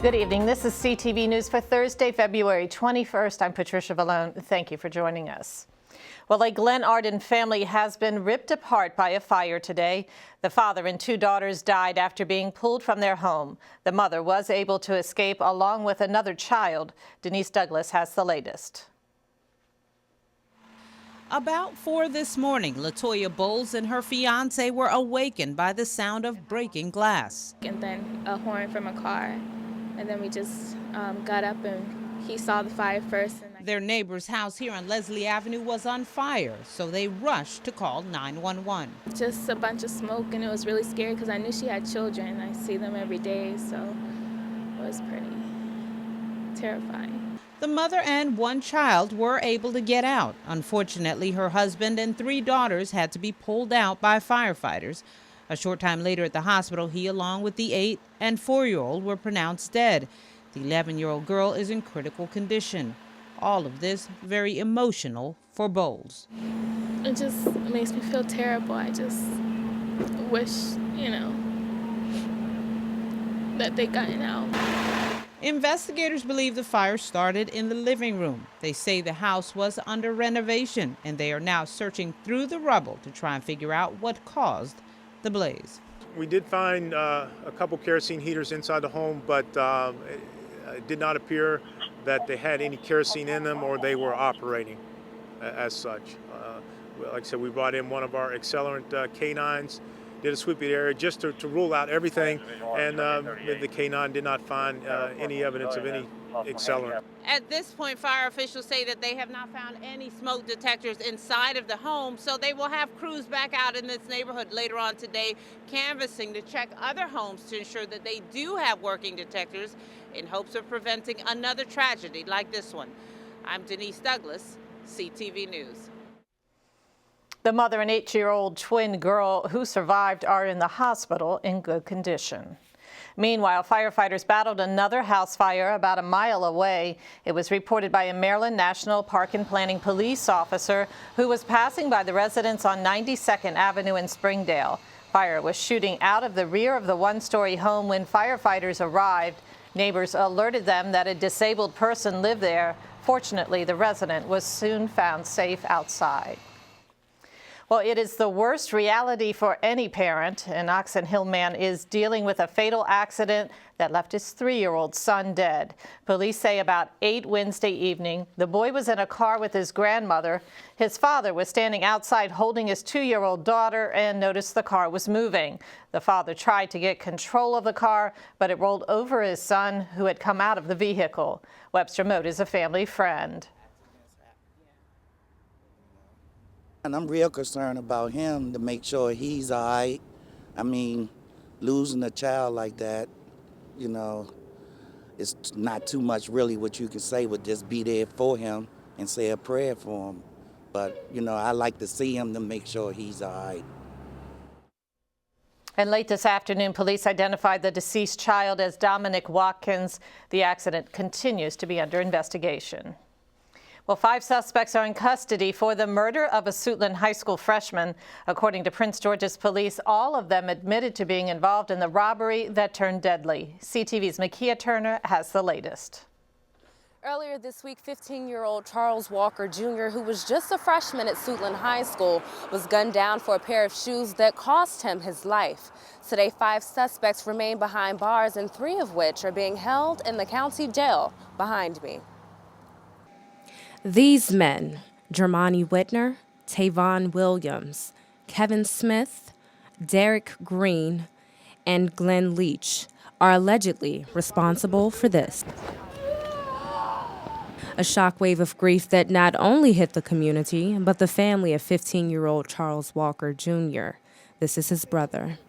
Good evening. This is CTV News for Thursday, February 21st. I'm Patricia Vallone. Thank you for joining us. Well, a Glenarden family has been ripped apart by a fire today. The father and two daughters died after being pulled from their home. The mother was able to escape along with another child. Denise Douglas has the latest. About 4 this morning, Latoya Bowles and her fiance were awakened by the sound of breaking glass. And then a horn from a car. And then we just got up and he saw the fire first. Their neighbor's house here on Leslie Avenue was on fire, so they rushed to call 911. Just a bunch of smoke, and it was really scary because I knew she had children. I see them every day, so it was pretty terrifying. The mother and one child were able to get out. Unfortunately, her husband and 3 daughters had to be pulled out by firefighters. A short time later at the hospital, he, along with the 8- and 4-year-old, were pronounced dead. The 11-year-old girl is in critical condition. All of this very emotional for Bowles. It just makes me feel terrible. I just wish, that they gotten out. Investigators believe the fire started in the living room. They say the house was under renovation, and they are now searching through the rubble to try and figure out what caused the blaze. We did find a couple kerosene heaters inside the home, but it did not appear that they had any kerosene in them or they were operating as such. Like I said, we brought in one of our accelerant canines, did a sweep of the area just to rule out everything, and the canine did not find any evidence of any accelerant. At this point, fire officials say that they have not found any smoke detectors inside of the home, so they will have crews back out in this neighborhood later on today canvassing to check other homes to ensure that they do have working detectors in hopes of preventing another tragedy like this one. I'm Denise Douglas, CTV News. The mother and 8-year-old twin girl who survived are in the hospital in good condition. Meanwhile, firefighters battled another house fire about a mile away. It was reported by a Maryland National Park and Planning police officer who was passing by the residence on 92nd Avenue in Springdale. Fire was shooting out of the rear of the one-story home when firefighters arrived. Neighbors alerted them that a disabled person lived there. Fortunately, the resident was soon found safe outside. Well, it is the worst reality for any parent. An Oxon Hill man is dealing with a fatal accident that left his 3-year-old son dead. Police say about 8 Wednesday evening, the boy was in a car with his grandmother. His father was standing outside holding his 2-year-old daughter and noticed the car was moving. The father tried to get control of the car, but it rolled over his son, who had come out of the vehicle. Webster Moat is a family friend. And I'm real concerned about him to make sure he's all right. I mean, losing a child like that, it's not too much really what you can say, but just be there for him and say a prayer for him. But, I like to see him to make sure he's all right. And late this afternoon, police identified the deceased child as Dominic Watkins. The accident continues to be under investigation. Well, 5 suspects are in custody for the murder of a Suitland High School freshman. According to Prince George's police, all of them admitted to being involved in the robbery that turned deadly. CTV's Makia Turner has the latest. Earlier this week, 15-year-old Charles Walker Jr., who was just a freshman at Suitland High School, was gunned down for a pair of shoes that cost him his life. Today, 5 suspects remain behind bars, and 3 of which are being held in the county jail behind me. These men, Jermani Whitner, Tavon Williams, Kevin Smith, Derek Green, and Glenn Leach, are allegedly responsible for this. A shockwave of grief that not only hit the community, but the family of 15-year-old Charles Walker Jr. This is his brother.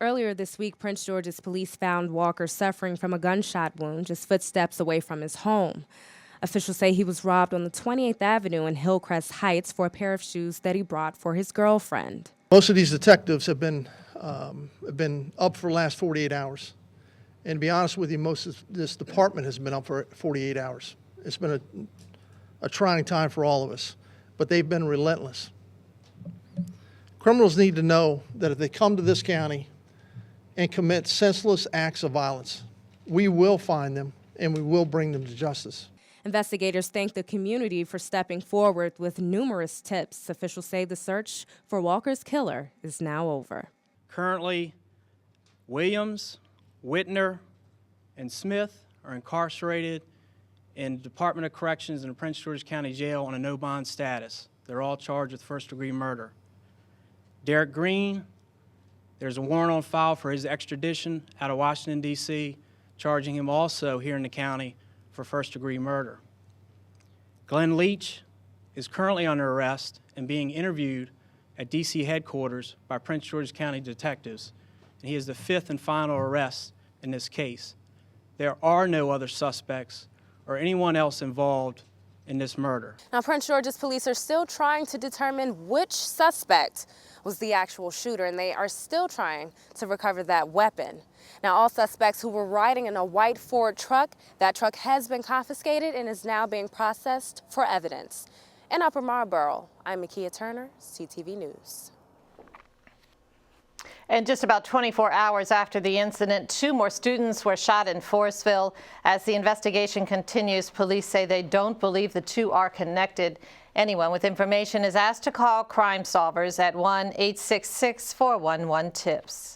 Earlier this week, Prince George's police found Walker suffering from a gunshot wound just footsteps away from his home. Officials say he was robbed on the 28th Avenue in Hillcrest Heights for a pair of shoes that he brought for his girlfriend. Most of these detectives have been up for the last 48 hours. And to be honest with you, most of this department has been up for 48 hours. It's been a trying time for all of us, but they've been relentless. Criminals need to know that if they come to this county and commit senseless acts of violence. We will find them and we will bring them to justice. Investigators thank the community for stepping forward with numerous tips. Officials say the search for Walker's killer is now over. Currently, Williams, Whitner, and Smith are incarcerated in the Department of Corrections in the Prince George's County Jail on a no bond status. They're all charged with first-degree murder. Derek Green, there's a warrant on file for his extradition out of Washington, D.C., charging him also here in the county for first-degree murder. Glenn Leach is currently under arrest and being interviewed at D.C. headquarters by Prince George's County detectives, and he is the 5th and final arrest in this case. There are no other suspects or anyone else involved in this murder. Now, Prince George's police are still trying to determine which suspect was the actual shooter, and they are still trying to recover that weapon. Now, all suspects who were riding in a white Ford truck, that truck has been confiscated and is now being processed for evidence. In Upper Marlboro, I'm Makia Turner, CTV News. And just about 24 hours after the incident, 2 more students were shot in Forestville. As the investigation continues, police say they don't believe the 2 are connected. Anyone with information is asked to call Crime Solvers at 1-866-411-TIPS.